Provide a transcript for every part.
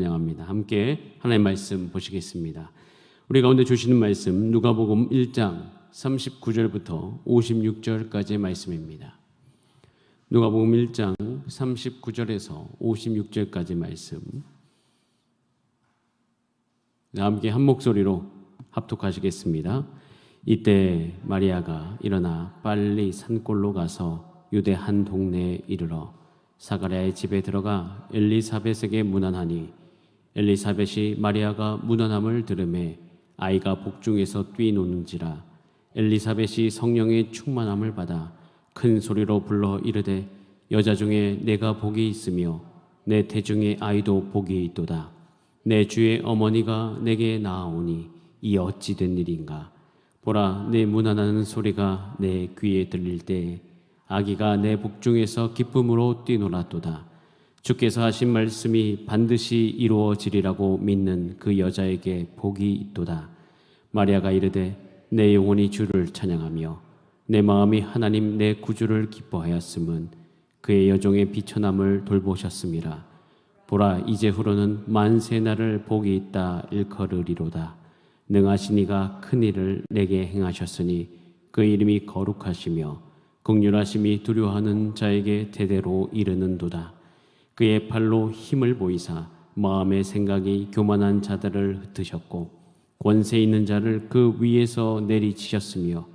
환영합니다. 함께 하나님의 말씀 보시겠습니다. 우리 가운데 주시는 말씀 누가복음 1장 39절부터 56절까지의 말씀입니다. 누가복음 1장 39절에서 56절까지 말씀, 함께 한 목소리로 합독하시겠습니다. 이때 마리아가 일어나 빨리 산골로 가서 유대 한 동네에 이르러 사가랴의 집에 들어가 엘리사벳에게 문안하니, 엘리사벳이 마리아가 문안함을 들으매 아이가 복중에서 뛰노는지라. 엘리사벳이 성령의 충만함을 받아 큰 소리로 불러 이르되, 여자 중에 내가 복이 있으며 내 태중의 아이도 복이 있도다. 내 주의 어머니가 내게 나아오니 이 어찌 된 일인가. 보라, 내 문안하는 소리가 내 귀에 들릴 때에 아기가 내 복중에서 기쁨으로 뛰놀았도다. 주께서 하신 말씀이 반드시 이루어지리라고 믿는 그 여자에게 복이 있도다. 마리아가 이르되, 내 영혼이 주를 찬양하며 내 마음이 하나님 내 구주를 기뻐하였음은 그의 여종의 비천함을 돌보셨음이라. 보라, 이제후로는 만세 나를 복이 있다 일컬으리로다. 능하신 이가 큰 일을 내게 행하셨으니 그 이름이 거룩하시며 긍휼하심이 두려워하는 자에게 대대로 이르는도다. 그의 팔로 힘을 보이사 마음의 생각이 교만한 자들을 흩으셨고 권세 있는 자를 그 위에서 내리치셨으며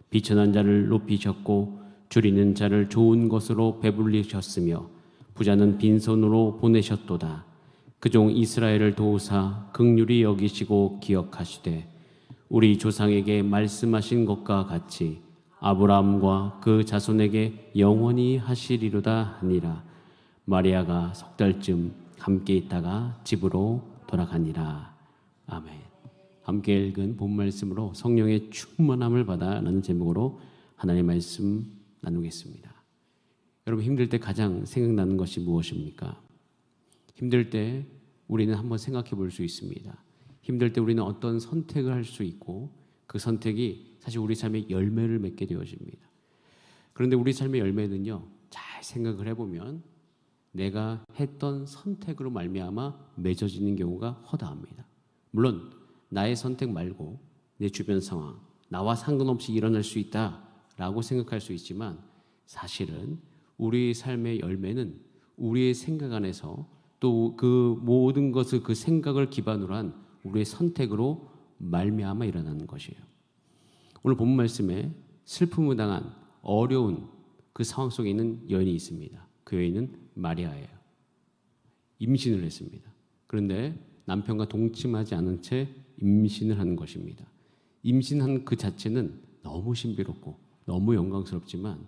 비천한 자를 높이셨고 줄이는 자를 좋은 것으로 배불리셨으며 부자는 빈손으로 보내셨도다. 그종 이스라엘을 도우사 긍휼히 여기시고 기억하시되 우리 조상에게 말씀하신 것과 같이 아브라함과 그 자손에게 영원히 하시리로다 하니라. 마리아가 석 달쯤 함께 있다가 집으로 돌아가니라. 아멘. 함께 읽은 본 말씀으로 성령의 충만함을 받아라는 제목으로 하나님의 말씀 나누겠습니다. 여러분, 힘들 때 가장 생각나는 것이 무엇입니까? 힘들 때 우리는 한번 생각해 볼 수 있습니다. 힘들 때 우리는 어떤 선택을 할 수 있고 그 선택이 사실 우리 삶의 열매를 맺게 되어집니다. 그런데 우리 삶의 열매는요, 잘 생각을 해보면 내가 했던 선택으로 말미암아 맺어지는 경우가 허다합니다. 물론 나의 선택 말고 내 주변 상황, 나와 상관없이 일어날 수 있다라고 생각할 수 있지만 사실은 우리의 삶의 열매는 우리의 생각 안에서 또 그 모든 것을 그 생각을 기반으로 한 우리의 선택으로 말미암아 일어나는 것이에요. 오늘 본문 말씀에 슬픔을 당한 어려운 그 상황 속에 있는 여인이 있습니다. 그 여인은 마리아예요. 임신을 했습니다. 그런데 남편과 동침하지 않은 채 임신을 하는 것입니다. 임신한 그 자체는 너무 신비롭고 너무 영광스럽지만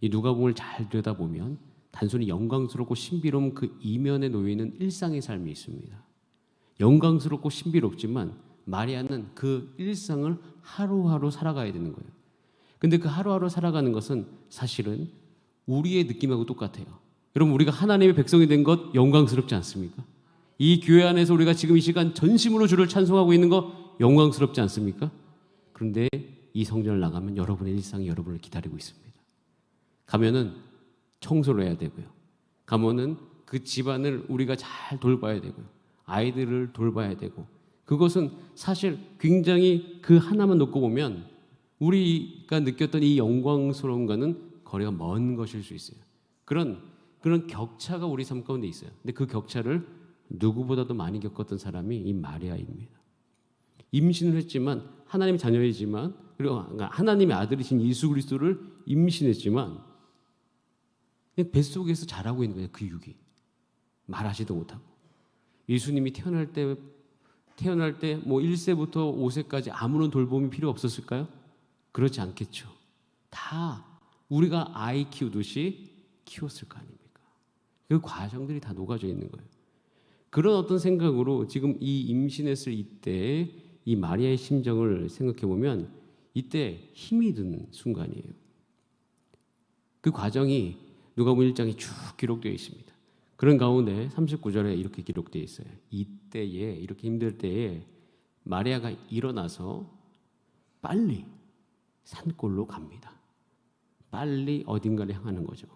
이 누가복음을 잘 들여다보면 단순히 영광스럽고 신비로운 그 이면에 놓여 있는 일상의 삶이 있습니다. 영광스럽고 신비롭지만 마리아는 그 일상을 하루하루 살아가야 되는 거예요. 근데 그 하루하루 살아가는 것은 사실은 우리의 느낌하고 똑같아요. 여러분, 우리가 하나님의 백성이 된 것 영광스럽지 않습니까? 이 교회 안에서 우리가 지금 이 시간 전심으로 주를 찬송하고 있는 거 영광스럽지 않습니까? 그런데 이 성전을 나가면 여러분의 일상이 여러분을 기다리고 있습니다. 가면은 청소를 해야 되고요. 가면은 그 집안을 우리가 잘 돌봐야 되고요. 아이들을 돌봐야 되고, 그것은 사실 굉장히 그 하나만 놓고 보면 우리가 느꼈던 이 영광스러움과는 거리가 먼 것일 수 있어요. 그런 격차가 우리 삶 가운데 있어요. 근데 그 격차를 누구보다도 많이 겪었던 사람이 이 마리아입니다. 임신을 했지만 하나님의 자녀이지만, 그리고 하나님의 아들이신 예수 그리스도를 임신했지만 그냥 뱃속에서 자라고 있는 거예요. 그 육이 말하지도 못하고. 예수님이 태어날 때 뭐 1세부터 5세까지 아무런 돌봄이 필요 없었을까요? 그렇지 않겠죠. 다 우리가 아이 키우듯이 키웠을 거 아닙니까? 그 과정들이 다 녹아져 있는 거예요. 그런 어떤 생각으로 지금 이 임신했을 이때 이 마리아의 심정을 생각해 보면 이때 힘이 드는 순간이에요. 그 과정이 누가복음 1장에 쭉 기록되어 있습니다. 그런 가운데 39절에 이렇게 기록되어 있어요. 이때에, 이렇게 힘들 때에 마리아가 일어나서 빨리 산골로 갑니다. 빨리 어딘가를 향하는 거죠.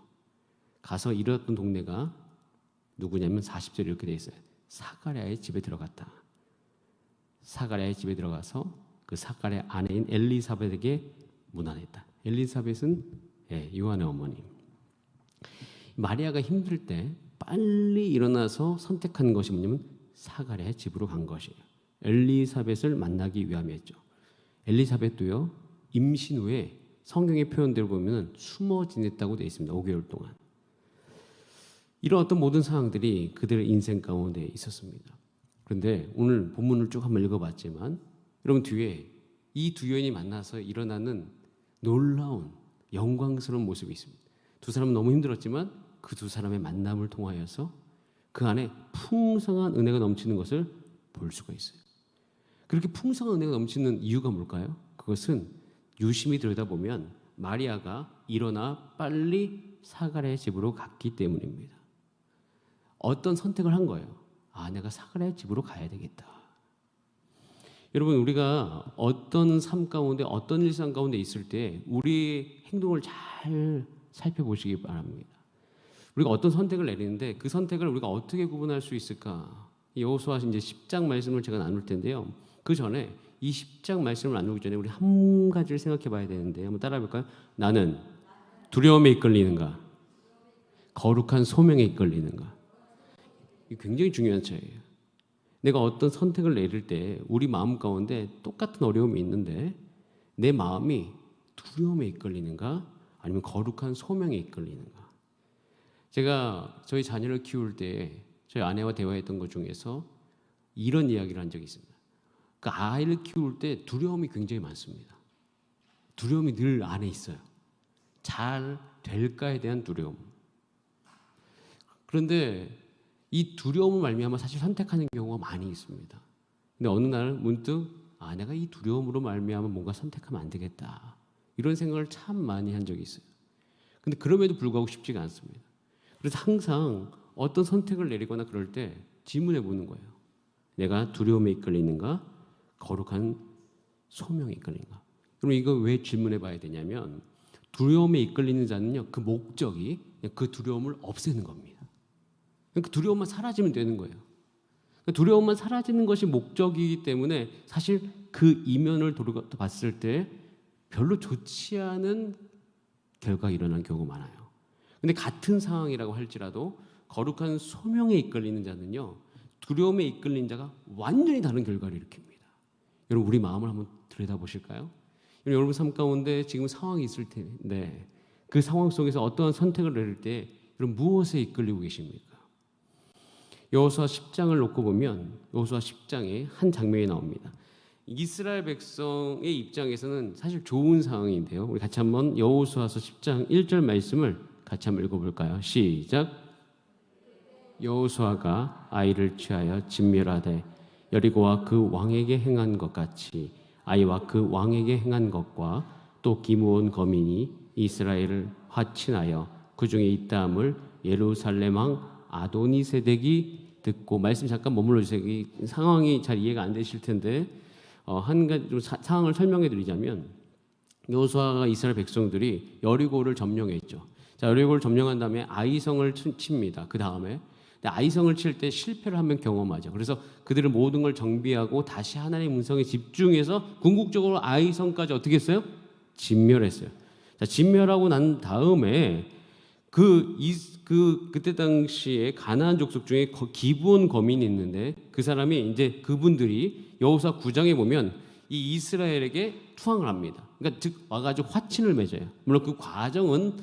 가서 이르렀던 동네가 누구냐면 40절에 이렇게 되어 있어요. 사가랴의 집에 들어갔다. 사가랴의 집에 들어가서 그 사가랴 아내인 엘리사벳에게 문안했다. 엘리사벳은 요한의 어머니. 마리아가 힘들 때 빨리 일어나서 선택한 것이 뭐냐면 사가랴의 집으로 간 것이에요. 엘리사벳을 만나기 위함이었죠. 엘리사벳도요, 임신 후에 성경의 표현대로 보면 숨어 지냈다고 되어 있습니다. 5개월 동안. 이런 어떤 모든 상황들이 그들의 인생 가운데 있었습니다. 그런데 오늘 본문을 쭉 한번 읽어봤지만 여러분 뒤에 이 두 여인이 만나서 일어나는 놀라운 영광스러운 모습이 있습니다. 두 사람은 너무 힘들었지만 그 두 사람의 만남을 통하여서 그 안에 풍성한 은혜가 넘치는 것을 볼 수가 있어요. 그렇게 풍성한 은혜가 넘치는 이유가 뭘까요? 그것은 유심히 들여다보면 마리아가 일어나 빨리 사가랴의 집으로 갔기 때문입니다. 어떤 선택을 한 거예요. 내가 사가랴의 집으로 가야 되겠다. 여러분, 우리가 어떤 삶 가운데, 어떤 일상 가운데 있을 때 우리의 행동을 잘 살펴보시기 바랍니다. 우리가 어떤 선택을 내리는데 그 선택을 우리가 어떻게 구분할 수 있을까? 여호수아 이제 10장 말씀을 제가 나눌 텐데요. 그 전에 이 10장 말씀을 나누기 전에 우리 한 가지를 생각해 봐야 되는데 한번 따라해 볼까요? 나는 두려움에 이끌리는가? 거룩한 소명에 이끌리는가? 이게 굉장히 중요한 차이예요. 내가 어떤 선택을 내릴 때 우리 마음 가운데 똑같은 어려움이 있는데 내 마음이 두려움에 이끌리는가? 아니면 거룩한 소명에 이끌리는가? 제가 저희 자녀를 키울 때 저희 아내와 대화했던 것 중에서 이런 이야기를 한 적이 있습니다. 그 아이를 키울 때 두려움이 굉장히 많습니다. 두려움이 늘 안에 있어요. 잘 될까에 대한 두려움. 그런데 이 두려움을 말미암아 사실 선택하는 경우가 많이 있습니다. 근데 어느 날 문득 내가 이 두려움으로 말미암아 뭔가 선택하면 안 되겠다. 이런 생각을 참 많이 한 적이 있어요. 근데 그럼에도 불구하고 쉽지가 않습니다. 그래서 항상 어떤 선택을 내리거나 그럴 때 질문해 보는 거예요. 내가 두려움에 이끌리는가? 거룩한 소명에 이끌리는가? 그럼 이거 왜 질문해 봐야 되냐면 두려움에 이끌리는 자는요, 그 목적이 그 두려움을 없애는 겁니다. 그 두려움만 사라지면 되는 거예요. 두려움만 사라지는 것이 목적이기 때문에 사실 그 이면을 봤을 때 별로 좋지 않은 결과가 일어나는 경우가 많아요. 근데 같은 상황이라고 할지라도 거룩한 소명에 이끌리는 자는요, 두려움에 이끌린 자가 완전히 다른 결과를 일으킵니다. 여러분, 우리 마음을 한번 들여다보실까요? 여러분 삶 가운데 지금 상황이 있을 텐데 그 상황 속에서 어떠한 선택을 내릴 때 여러분 무엇에 이끌리고 계십니까? 여호수아 10장을 놓고 보면 여호수아 10장에 한 장면이 나옵니다. 이스라엘 백성의 입장에서는 사실 좋은 상황인데요. 우리 같이 한번 여호수아서 10장 1절 말씀을 같이 한번 읽어볼까요? 시작. 여호수아가 아이를 취하여 진멸하되 여리고와 그 왕에게 행한 것 같이 아이와 그 왕에게 행한 것과 또 기므온 거민이 이스라엘을 화친하여 그 중에 있다함을 예루살렘 왕 아도니세덱이 듣고, 말씀 잠깐 머물러 주세요. 이 상황이 잘 이해가 안 되실 텐데 한 가지 좀 상황을 설명해 드리자면 여호수아가 이스라엘 백성들이 여리고를 점령했죠. 자, 여리고를 점령한 다음에 아이성을 칩니다. 그 다음에 아이성을 칠 때 실패를 한 번 경험하죠. 그래서 그들은 모든 걸 정비하고 다시 하나님의 음성에 집중해서 궁극적으로 아이성까지 어떻게 했어요? 진멸했어요. 자, 진멸하고 난 다음에 그때 당시에 가나안 족속 중에 기브온 거민이 있는데 그 사람이 이제 그분들이 여호수아 9장에 보면 이 이스라엘에게 투항을 합니다. 그러니까 즉 와가지고 화친을 맺어요. 물론 그 과정은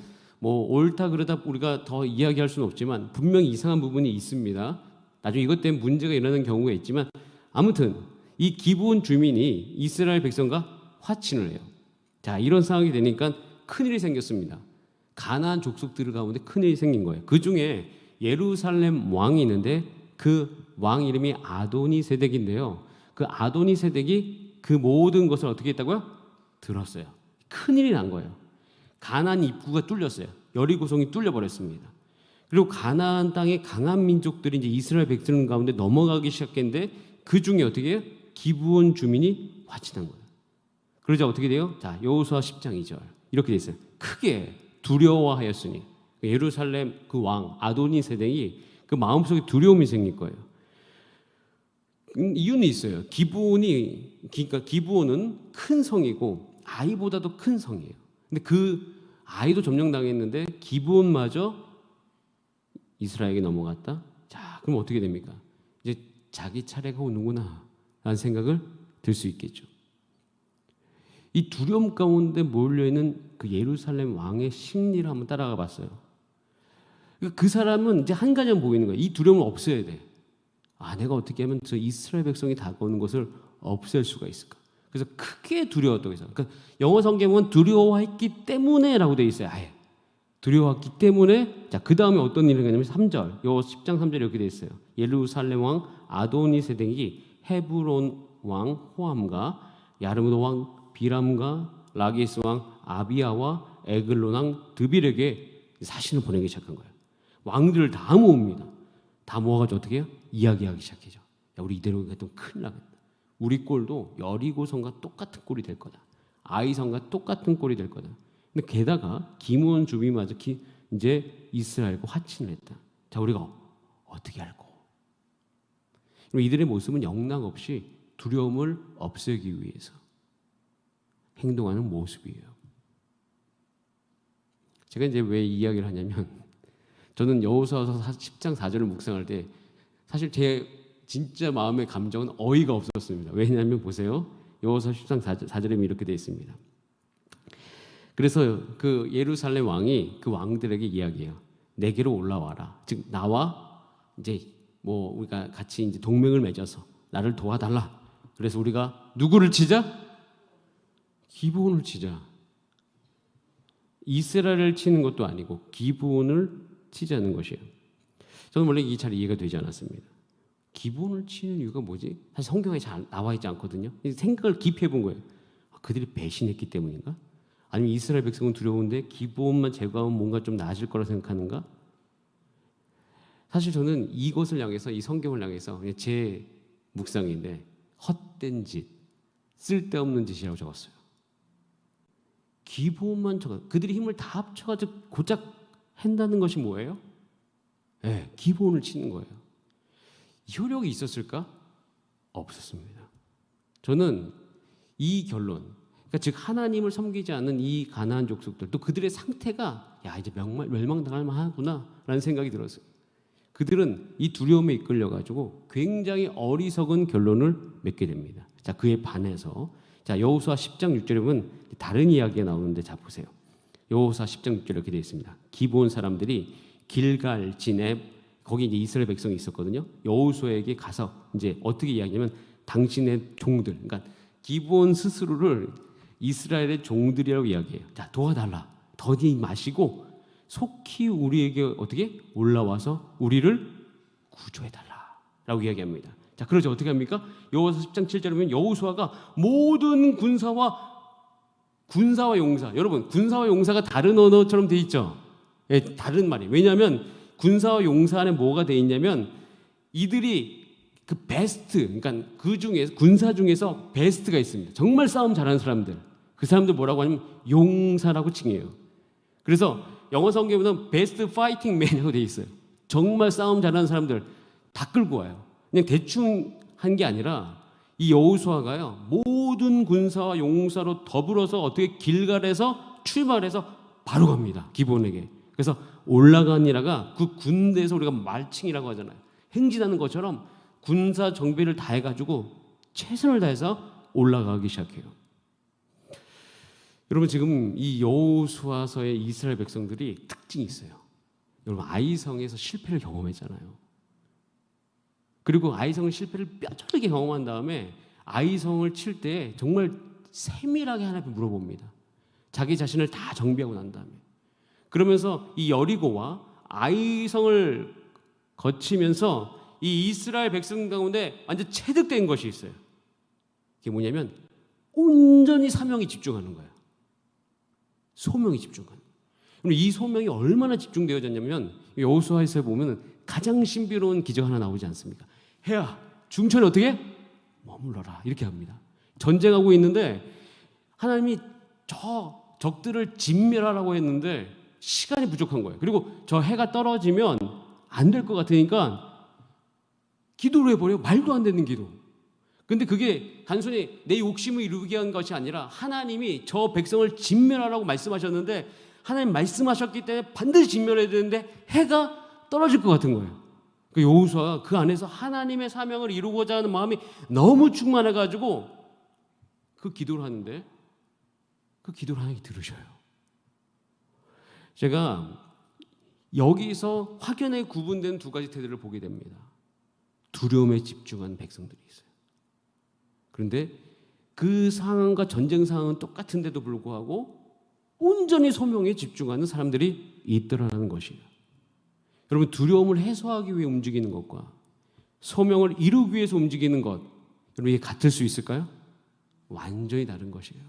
뭐 옳다 그러다 우리가 더 이야기할 수는 없지만 분명히 이상한 부분이 있습니다. 나중에 이것 때문에 문제가 일어나는 경우가 있지만 아무튼 이 기브온 주민이 이스라엘 백성과 화친을 해요. 자, 이런 상황이 되니까 큰일이 생겼습니다. 가나안 족속들 가운데 큰일이 생긴 거예요. 그 중에 예루살렘 왕이 있는데 그 왕 이름이 아도니세덱인데요. 그 아도니세덱이 그 모든 것을 어떻게 했다고요? 들었어요. 큰일이 난 거예요. 가나안 입구가 뚫렸어요. 여리고성이 뚫려버렸습니다. 그리고 가나안 땅의 강한 민족들이 이제 이스라엘 백성 가운데 넘어가기 시작했는데 그 중에 어떻게 해요? 기브온 주민이 화친한 거예요. 그러자 어떻게 돼요? 자, 여호수아 10장 2절 이렇게 돼 있어요. 크게 두려워하였으니 예루살렘 그 왕 아도니세덱이 그 마음속에 두려움이 생길 거예요. 이유는 있어요. 그러니까 기브온은 큰 성이고 아이보다도 큰 성이에요. 근데 그 아이도 점령당했는데 기브온마저 이스라엘에게 넘어갔다. 자, 그럼 어떻게 됩니까? 이제 자기 차례가 오는구나 라는 생각을 들 수 있겠죠. 이 두려움 가운데 몰려있는 그 예루살렘 왕의 심리를 한번 따라가 봤어요. 그 사람은 이제 한 가지만 보이는 거예요. 이 두려움을 없애야 돼. 내가 어떻게 하면 저 이스라엘 백성이 다가오는 것을 없앨 수가 있을까? 그래서 크게 두려웠다고 해서. 그러니까 영어 성경은 두려워했기 때문에라고 되어 있어요. 아예 두려웠기 때문에. 자, 그 다음에 어떤 일이 있냐면 3절, 요 10장 3절에 이렇게 되어 있어요. 예루살렘 왕 아도니세덱이 헤브론 왕 호함과 야르무드 왕 비람과 라기스 왕 아비야와 에글론 왕 드빌에게 사신을 보내기 시작한 거예요. 왕들을 다 모읍니다. 다 모아가지고 어떻게 해요? 이야기하기 시작해죠. 야, 우리 이대로 가면 큰일 나겠다. 우리 꼴도 여리고성과 똑같은 꼴이 될 거다. 아이성과 똑같은 꼴이 될 거다. 근데 게다가 기므온 주민마저 이제 이스라엘과 화친을 했다. 자, 우리가 어떻게 할꼬? 이들의 모습은 영락없이 두려움을 없애기 위해서 행동하는 모습이에요. 제가 이제 왜 이 이야기를 하냐면, 저는 여호수아서 10장 4절을 묵상할 때 사실 제 진짜 마음의 감정은 어이가 없었습니다. 왜냐하면 보세요. 여호수아 10장 4절에 이렇게 되어 있습니다. 그래서 그 예루살렘 왕이 그 왕들에게 이야기해요. 내게로 올라와라. 즉 나와 이제 뭐 우리가 같이 이제 동맹을 맺어서 나를 도와달라. 그래서 우리가 누구를 치자? 기브온을 치자. 이스라엘을 치는 것도 아니고 기브온을 치자는 것이에요. 저는 원래 이 잘 이해가 되지 않았습니다. 기브온을 치는 이유가 뭐지? 사실 성경에 잘 나와 있지 않거든요. 생각을 깊이 해본 거예요. 그들이 배신했기 때문인가? 아니면 이스라엘 백성은 두려운데 기브온만 제거하면 뭔가 좀 나아질 거라 생각하는가? 사실 저는 이것을 향해서, 이 성경을 향해서 제 묵상인데 헛된 짓, 쓸데없는 짓이라고 적었어요. 기브온만 그들이 힘을 다 합쳐가지고 고작 한다는 것이 뭐예요? 네, 기브온을 치는 거예요. 효력이 있었을까? 없었습니다. 저는 이 결론, 그러니까 즉 하나님을 섬기지 않는 이 가나안 족속들, 또 그들의 상태가 이제 멸망당할 만하구나라는 생각이 들었어요. 그들은 이 두려움에 이끌려가지고 굉장히 어리석은 결론을 맺게 됩니다. 자, 그에 반해서 자, 여호수아 10장 6절에 보면 다른 이야기가 나오는데, 자 보세요. 여호수아 10장 6절에 이렇게 되어 있습니다. 기브온 사람들이 길갈, 진앱, 거기 이제 이스라엘 백성이 있었거든요. 여호수아에게 가서 이제 어떻게 이야기하면 당신의 종들, 그러니까 기브온 스스로를 이스라엘의 종들이라고 이야기해요. 자, 도와달라. 더디 마시고 속히 우리에게 어떻게 올라와서 우리를 구조해달라라고 이야기합니다. 자, 그러죠. 어떻게 합니까? 여호수아 10장 7절에 보면 여호수아가 모든 군사와 용사, 여러분 군사와 용사가 다른 언어처럼 돼 있죠. 예, 다른 말이. 왜냐하면 군사와 용사 안에 뭐가 돼 있냐면 이들이 그 베스트, 그러니까 그 중에서 군사 중에서 베스트가 있습니다. 정말 싸움 잘하는 사람들. 그 사람들 뭐라고 하냐면 용사라고 칭해요. 그래서 영어 성경에는 베스트 파이팅 맨이라고 돼 있어요. 정말 싸움 잘하는 사람들 다 끌고 와요. 그냥 대충 한 게 아니라 이 여호수아가요, 모든 군사와 용사로 더불어서 어떻게 길갈에서 출발해서 바로 갑니다. 기브온에게. 그래서 올라가니라가 그 군대에서 우리가 말칭이라고 하잖아요. 행진하는 것처럼 군사 정비를 다 해가지고 최선을 다해서 올라가기 시작해요. 여러분, 지금 이 여호수아서의 이스라엘 백성들이 특징이 있어요. 여러분, 아이성에서 실패를 경험했잖아요. 그리고 아이성의 실패를 뼈저리게 경험한 다음에 아이성을 칠 때 정말 세밀하게 하나님께 물어봅니다. 자기 자신을 다 정비하고 난 다음에. 그러면서 이 여리고와 아이성을 거치면서 이 이스라엘 백성 가운데 완전 체득된 것이 있어요. 그게 뭐냐면 온전히 사명에 집중하는 거예요. 소명에 집중하는 거예요. 이 소명이 얼마나 집중되어졌냐면 여호수아에서 보면 가장 신비로운 기적 하나 나오지 않습니까? 해야 중천에 어떻게? 머물러라. 이렇게 합니다. 전쟁하고 있는데 하나님이 저 적들을 진멸하라고 했는데 시간이 부족한 거예요. 그리고 저 해가 떨어지면 안 될 것 같으니까 기도를 해버려요. 말도 안 되는 기도. 근데 그게 단순히 내 욕심을 이루기 위한 것이 아니라 하나님이 저 백성을 진멸하라고 말씀하셨는데 하나님 말씀하셨기 때문에 반드시 진멸해야 되는데 해가 떨어질 것 같은 거예요. 그 여호수아가 그 안에서 하나님의 사명을 이루고자 하는 마음이 너무 충만해가지고 그 기도를 하는데 그 기도를 하나님이 들으셔요. 제가 여기서 확연하게 구분된 두 가지 태도를 보게 됩니다. 두려움에 집중한 백성들이 있어요. 그런데 그 상황과 전쟁 상황은 똑같은데도 불구하고 온전히 소명에 집중하는 사람들이 있더라는 것이에요. 여러분, 두려움을 해소하기 위해 움직이는 것과 소명을 이루기 위해서 움직이는 것, 여러분 이게 같을 수 있을까요? 완전히 다른 것이에요.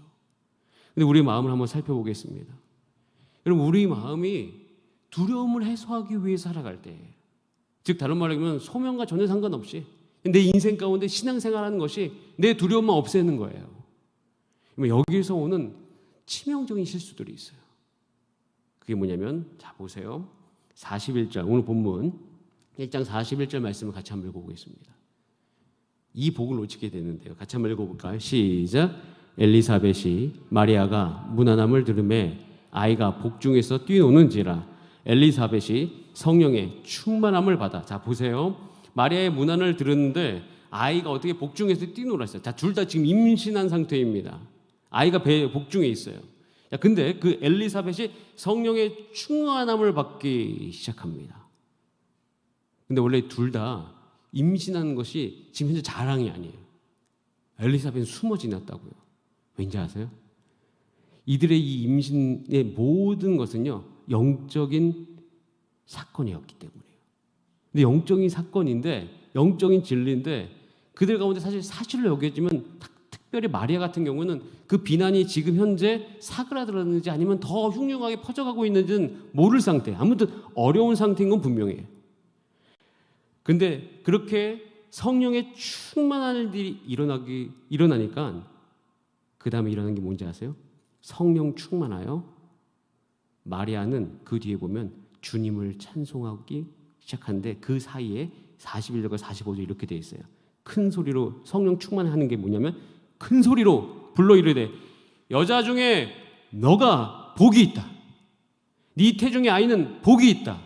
근데 우리 마음을 한번 살펴보겠습니다. 여러분, 우리 마음이 두려움을 해소하기 위해 살아갈 때, 즉 다른 말로 하면 소명과 전혀 상관없이 내 인생 가운데 신앙생활하는 것이 내 두려움만 없애는 거예요. 여기서 오는 치명적인 실수들이 있어요. 그게 뭐냐면, 자 보세요. 41절, 오늘 본문 1장 41절 말씀을 같이 한번 읽어보겠습니다. 이 복을 놓치게 되는데요. 같이 한번 읽어볼까요? 시작. 엘리사벳이 마리아가 무난함을 들음에 아이가 복중에서 뛰노는지라. 엘리사벳이 성령의 충만함을 받아. 자 보세요. 마리아의 문안을 들었는데 아이가 어떻게 복중에서 뛰놀았어요. 자, 둘 다 지금 임신한 상태입니다. 아이가 복중에 있어요. 자, 근데 그 엘리사벳이 성령의 충만함을 받기 시작합니다. 근데 원래 둘 다 임신하는 것이 지금 현재 자랑이 아니에요. 엘리사벳은 숨어 지냈다고요. 왠지 아세요? 이들의 이 임신의 모든 것은요, 영적인 사건이었기 때문이에요. 근데 영적인 사건인데, 영적인 진리인데, 그들 가운데 사실로 여겨지면, 특별히 마리아 같은 경우는 그 비난이 지금 현재 사그라들었는지 아니면 더 흉흉하게 퍼져가고 있는지는 모를 상태, 아무튼 어려운 상태인 건 분명해요. 근데 그렇게 성령의 충만한 일들이 일어나니까 그 다음에 일어나는 게 뭔지 아세요? 성령 충만하여 마리아는 그 뒤에 보면 주님을 찬송하기 시작하는데 그 사이에 41절과 45절 이렇게 되어 있어요. 큰 소리로 성령 충만하는 게 뭐냐면 큰 소리로 불러 이르되 여자 중에 너가 복이 있다. 네 태중의 아이는 복이 있다.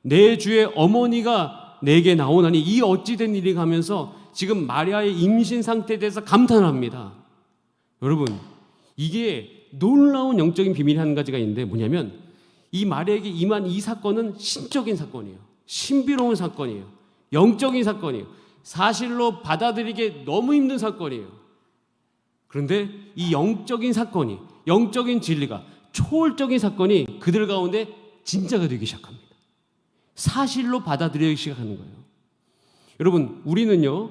내 주의 어머니가 내게 나오나니 이 어찌된 일이 가면서 지금 마리아의 임신 상태에 대해서 감탄합니다. 여러분, 이게 놀라운 영적인 비밀이 한 가지가 있는데 뭐냐면 이 마리아에게 임한 이 사건은 신적인 사건이에요. 신비로운 사건이에요. 영적인 사건이에요. 사실로 받아들이기 너무 힘든 사건이에요. 그런데 이 영적인 사건이, 영적인 진리가, 초월적인 사건이 그들 가운데 진짜가 되기 시작합니다. 사실로 받아들이기 시작하는 거예요. 여러분, 우리는요,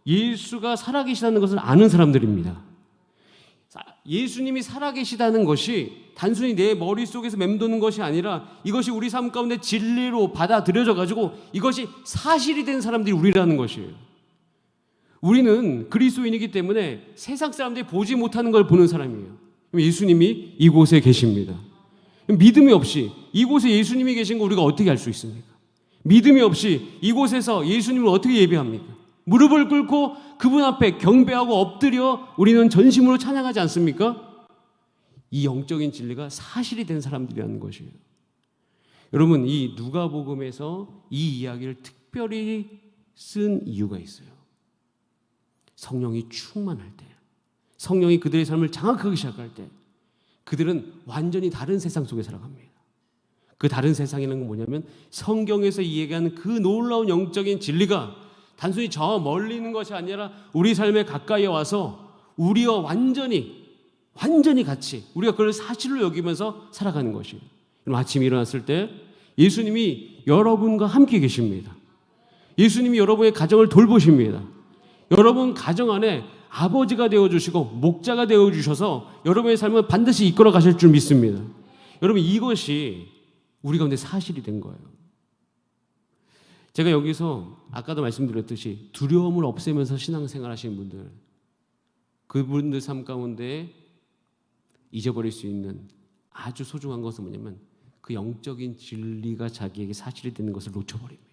예수가 살아계시다는 것을 아는 사람들입니다. 예수님이 살아계시다는 것이 단순히 내 머릿속에서 맴도는 것이 아니라 이것이 우리 삶 가운데 진리로 받아들여져 가지고 이것이 사실이 된 사람들이 우리라는 것이에요. 우리는 그리스도인이기 때문에 세상 사람들이 보지 못하는 걸 보는 사람이에요. 예수님이 이곳에 계십니다. 믿음이 없이 이곳에 예수님이 계신 거 우리가 어떻게 알 수 있습니까? 믿음이 없이 이곳에서 예수님을 어떻게 예배합니까? 무릎을 꿇고 그분 앞에 경배하고 엎드려 우리는 전심으로 찬양하지 않습니까? 이 영적인 진리가 사실이 된 사람들이라는 것이에요. 여러분, 이 누가복음에서 이 이야기를 특별히 쓴 이유가 있어요. 성령이 충만할 때, 성령이 그들의 삶을 장악하기 시작할 때 그들은 완전히 다른 세상 속에 살아갑니다. 그 다른 세상이라는 건 뭐냐면 성경에서 이야기하는 그 놀라운 영적인 진리가 단순히 저 멀리 있는 것이 아니라 우리 삶에 가까이 와서 우리와 완전히 같이 우리가 그걸 사실로 여기면서 살아가는 것이에요. 아침에 일어났을 때 예수님이 여러분과 함께 계십니다. 예수님이 여러분의 가정을 돌보십니다. 여러분 가정 안에 아버지가 되어주시고 목자가 되어주셔서 여러분의 삶을 반드시 이끌어 가실 줄 믿습니다. 여러분, 이것이 우리 가운데 사실이 된 거예요. 제가 여기서 아까도 말씀드렸듯이 두려움을 없애면서 신앙생활 하시는 분들, 그분들 삶 가운데 잊어버릴 수 있는 아주 소중한 것은 뭐냐면 그 영적인 진리가 자기에게 사실이 되는 것을 놓쳐버립니다.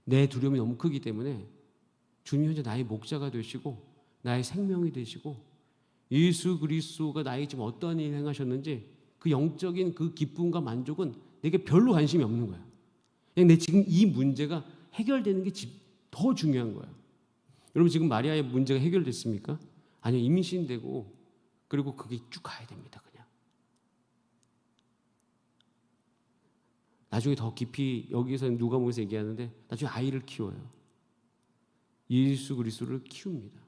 내 두려움이 너무 크기 때문에 주님이 현재 나의 목자가 되시고 나의 생명이 되시고 예수 그리스도가 나에게 지금 어떠한 일을 행하셨는지 그 영적인 그 기쁨과 만족은 내게 별로 관심이 없는 거야. 그냥 내 지금 이 문제가 해결되는 게 더 중요한 거야. 여러분 지금 마리아의 문제가 해결됐습니까? 아니요, 임신되고 그리고 그게 쭉 가야 됩니다. 그냥 나중에 더 깊이 여기서 누가복음에서 얘기하는데 나중에 아이를 키워요. 예수 그리스도를 키웁니다.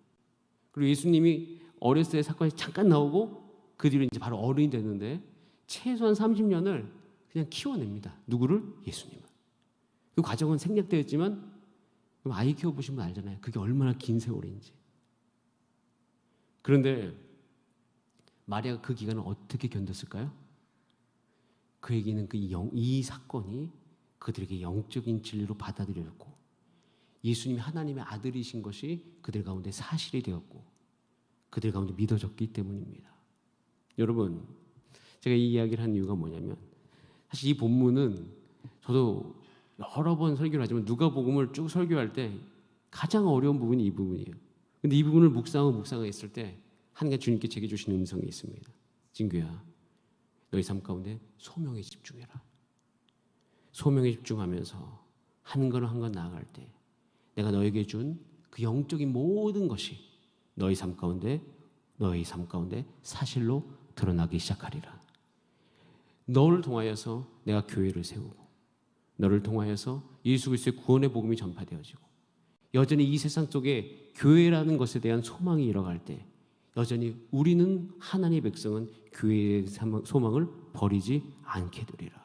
그리고 예수님이 어렸을 때 사건이 잠깐 나오고 그 뒤로 이제 바로 어른이 되는데 최소한 30년을 그냥 키워냅니다. 누구를? 예수님을. 그 과정은 생략되었지만 아이 키워보시면 알잖아요. 그게 얼마나 긴 세월인지. 그런데 마리아가 그 기간을 어떻게 견뎠을까요? 그에게는 이 사건이 그들에게 영적인 진리로 받아들여졌고 예수님이 하나님의 아들이신 것이 그들 가운데 사실이 되었고 그들 가운데 믿어졌기 때문입니다. 여러분, 제가 이 이야기를 한 이유가 뭐냐면 사실 이 본문은 저도 여러 번 설교를 하지만 누가복음을 쭉 설교할 때 가장 어려운 부분이 이 부분이에요. 근데 이 부분을 묵상했을 때 하나님께 주님께 제게 주신 음성이 있습니다. 진규야, 너희 삶 가운데 소명에 집중해라. 소명에 집중하면서 한 건 한 건 나아갈 때 내가 너에게 준 그 영적인 모든 것이 너희 삶 가운데 사실로 드러나기 시작하리라. 너를 통하여서 내가 교회를 세우고 너를 통하여서 예수 그리스도의 구원의 복음이 전파되어지고 여전히 이 세상 속에 교회라는 것에 대한 소망이 일어갈 때 여전히 우리는 하나님의 백성은 교회의 소망을 버리지 않게 되리라.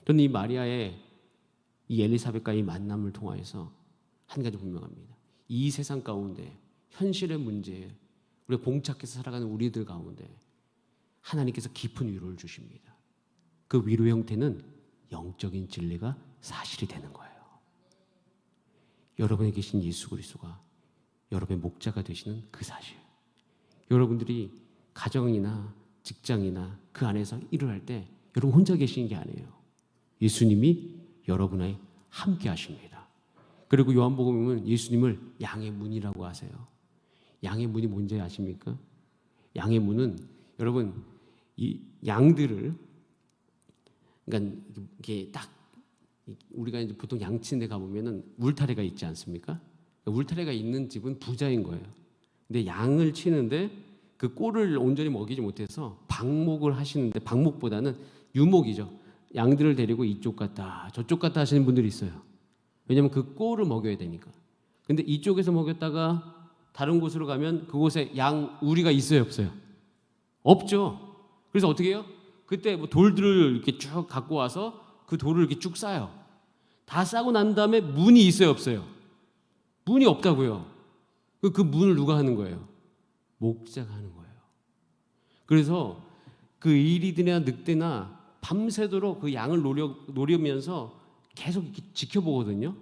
저는 이 마리아의 이 엘리사벳과의 만남을 통하여서 한 가지 분명합니다. 이 세상 가운데 현실의 문제에 우리가 봉착해서 살아가는 우리들 가운데 하나님께서 깊은 위로를 주십니다. 그 위로 형태는 영적인 진리가 사실이 되는 거예요. 여러분에 계신 예수 그리스도가 여러분의 목자가 되시는 그 사실. 여러분들이 가정이나 직장이나 그 안에서 일을 할 때 여러분 혼자 계시는 게 아니에요. 예수님이 여러분과 함께 하십니다. 그리고 요한복음에 보면 예수님을 양의 문이라고 하세요. 양의 문이 뭔지 아십니까? 양의 문은 여러분 이 양들을 그러니까 이게 딱 우리가 이제 보통 양치는 데 가보면은 울타리가 있지 않습니까? 울타리가 있는 집은 부자인 거예요. 근데 양을 치는데 그 꼴을 온전히 먹이지 못해서 방목을 하시는데 방목보다는 유목이죠. 양들을 데리고 이쪽 갔다 저쪽 갔다 하시는 분들이 있어요. 왜냐하면 그 꼴을 먹여야 되니까. 근데 이쪽에서 먹였다가 다른 곳으로 가면 그곳에 양 우리가 있어요, 없어요? 없죠. 그래서 어떻게 해요? 그때 뭐 돌들을 이렇게 쭉 갖고 와서 그 돌을 이렇게 쭉 싸요. 다 싸고 난 다음에 문이 있어요, 없어요? 문이 없다고요. 그 문을 누가 하는 거예요? 목자가 하는 거예요. 그래서 그 이리들이나 늑대나 밤새도록 그 양을 노리면서 계속 이렇게 지켜보거든요.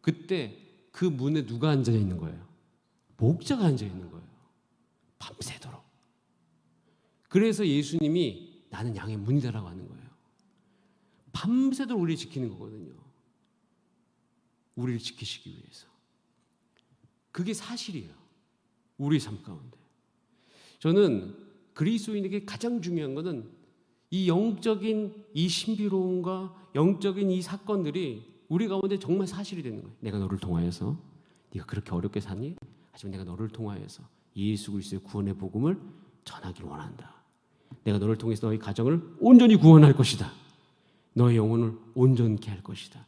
그때 그 문에 누가 앉아 있는 거예요? 목자가 앉아 있는 거예요. 밤새도록. 그래서 예수님이 나는 양의 문이다라고 하는 거예요. 밤새도록 우리를 지키는 거거든요. 우리를 지키시기 위해서. 그게 사실이에요. 우리 삶 가운데. 저는 그리스도인에게 가장 중요한 것은 이 영적인 이 신비로움과 영적인 이 사건들이 우리 가운데 정말 사실이 되는 거예요. 내가 너를 통하여서 네가 그렇게 어렵게 사니? 하지만 내가 너를 통하여서 예수 그리스도의 구원의 복음을 전하기를 원한다. 내가 너를 통해서 너희 가정을 온전히 구원할 것이다. 너의 영혼을 온전케 할 것이다.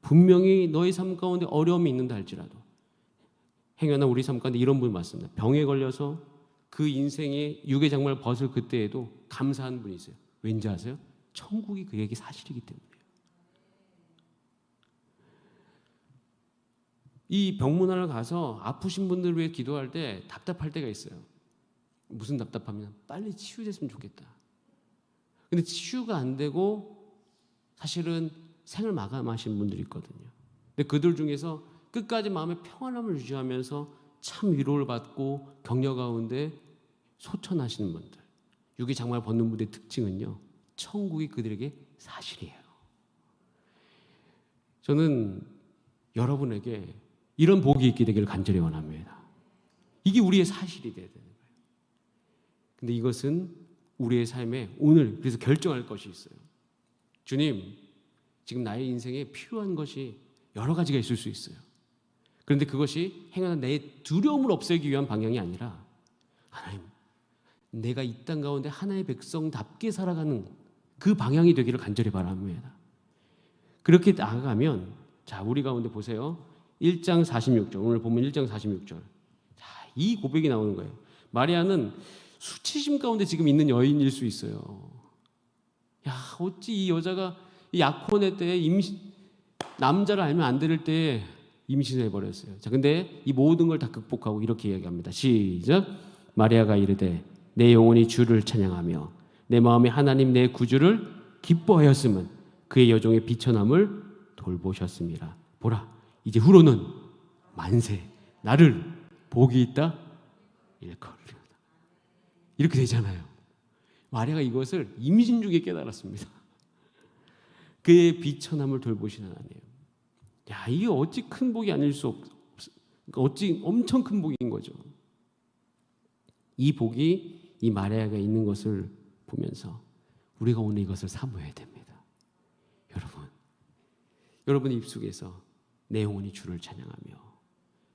분명히 너의 삶 가운데 어려움이 있는다 할지라도 행여나 우리 삶 가운데 이런 분이 많습니다. 병에 걸려서 그 인생의 육의 장막을 벗을 그때에도 감사한 분이 있어요. 왠지 아세요? 천국이 그에게 사실이기 때문이에요. 이 병문안을 가서 아프신 분들을 위해 기도할 때 답답할 때가 있어요. 무슨 답답하면 빨리 치유됐으면 좋겠다. 근데 치유가 안 되고 사실은 생을 마감하신 분들이 있거든요. 근데 그들 중에서 끝까지 마음의 평안함을 유지하면서 참 위로를 받고 격려 가운데 소천하시는 분들, 육의 장막을 벗는 분들의 특징은요, 천국이 그들에게 사실이에요. 저는 여러분에게 이런 복이 있게 되기를 간절히 원합니다. 이게 우리의 사실이 되어야 되는 거예요. 근데 이것은 우리의 삶에 오늘 그래서 결정할 것이 있어요. 주님, 지금 나의 인생에 필요한 것이 여러 가지가 있을 수 있어요. 그런데 그것이 행하는 내 두려움을 없애기 위한 방향이 아니라 하나님, 내가 이 땅 가운데 하나의 백성답게 살아가는 그 방향이 되기를 간절히 바랍니다. 그렇게 나아가면 자, 우리 가운데 보세요. 1장 46절, 오늘 보면 1장 46절. 자, 이 고백이 나오는 거예요. 마리아는 수치심 가운데 지금 있는 여인일 수 있어요. 야, 어찌 이 여자가 이 약혼의 때에 남자를 알면 안 될 때에 임신해 버렸어요. 자, 근데 이 모든 걸 다 극복하고 이렇게 이야기합니다. 시작. 마리아가 이르되 내 영혼이 주를 찬양하며 내 마음이 하나님 내 구주를 기뻐하였음은 그의 여종의 비천함을 돌보셨습니다. 보라, 이제 후로는 만세, 나를 복이 있다 일컬으리로다. 이렇게 되잖아요. 마리아가 이것을 임신 중에 깨달았습니다. 그의 비천함을 돌보신 하나님. 야, 이게 어찌 큰 복이 아닐 수 어찌 엄청 큰 복인 거죠. 이 복이 이 마리아가 있는 것을 보면서 우리가 오늘 이것을 사모해야 됩니다. 여러분의 입속에서 내 영혼이 주를 찬양하며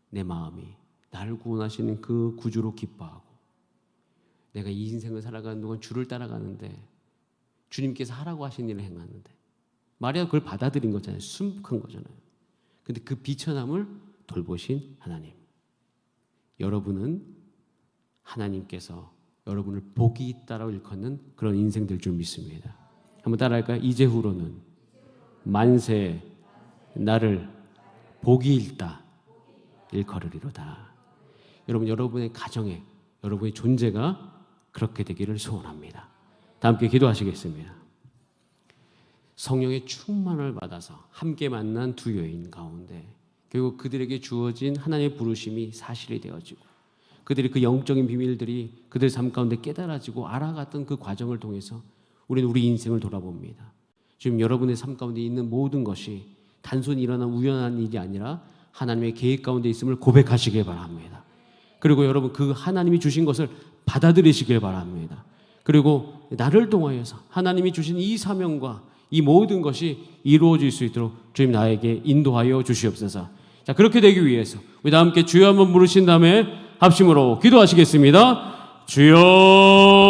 내 마음이 나를 구원하시는 그 구주로 기뻐하고 내가 이 인생을 살아가는 동안 주를 따라가는데 주님께서 하라고 하신 일을 행하는데 마리아가 그걸 받아들인 거잖아요. 순복한 거잖아요. 근데 그 비천함을 돌보신 하나님. 여러분은 하나님께서 여러분을 복이 있다라고 일컫는 그런 인생 될 줄 믿습니다. 한번 따라할까요? 이제 후로는 만세 나를 복이 있다 일컬으리로다. 여러분의 가정에 여러분의 존재가 그렇게 되기를 소원합니다. 다 함께 기도하시겠습니다. 성령의 충만을 받아서 함께 만난 두 여인 가운데 결국 그들에게 주어진 하나님의 부르심이 사실이 되어지고 그들이 그 영적인 비밀들이 그들의 삶 가운데 깨달아지고 알아갔던 그 과정을 통해서 우리는 우리 인생을 돌아봅니다. 지금 여러분의 삶 가운데 있는 모든 것이 단순히 일어난 우연한 일이 아니라 하나님의 계획 가운데 있음을 고백하시길 바랍니다. 그리고 여러분 그 하나님이 주신 것을 받아들이시길 바랍니다. 그리고 나를 통하여서 하나님이 주신 이 사명과 이 모든 것이 이루어질 수 있도록 주님 나에게 인도하여 주시옵소서. 자, 그렇게 되기 위해서 우리 다 함께 주여 한번 부르신 다음에 합심으로 기도하시겠습니다. 주여